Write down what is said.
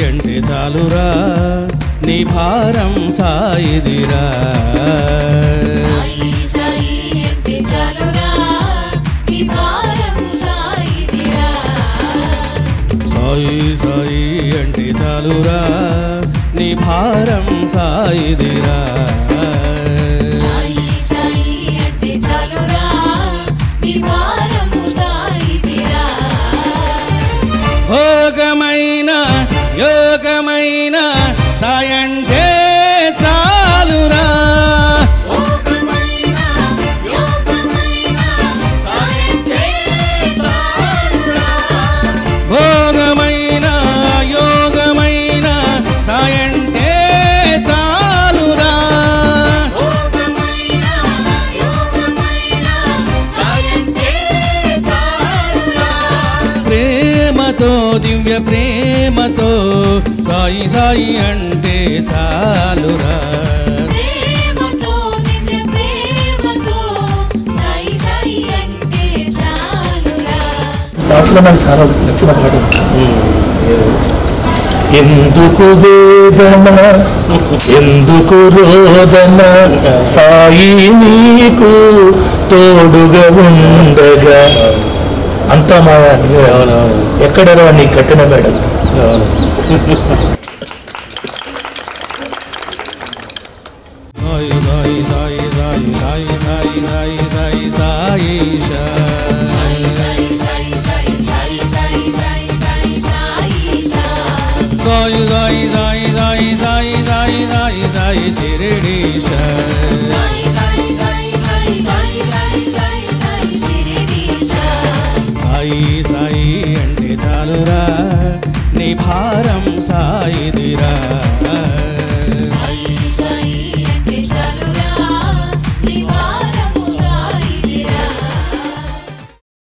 అంటే చాలురా నీ భారం సాయిదిరా సాయి సాయి అంటే చాలురా నీ భారం సాయిదిరా భోగమైన యోగమైన సాయంటే చాలురా భోగమైన యోగమైన సాయంటే చాలురా ప్రేమతో దివ్య ప్రేమతో సాయి సాయి అంటే చాలురా నాకు చాలా నచ్చిన పాట ఎందుకు వేదన ఎందుకు రోదన సాయి నీకు తోడుగా ఉండగా అంతా మాయా ఎక్కడరా నీ కట్టిన మేడం సాయి సాయి సాయి సాయి సాయి సాయి సాయి సాయి సాయి సాయి సాయి సాయి సాయి సాయి సాయి సాయి శిరిడీశ సాయి సాయి అంటే చాలురా నీ భారం సాయిదిరా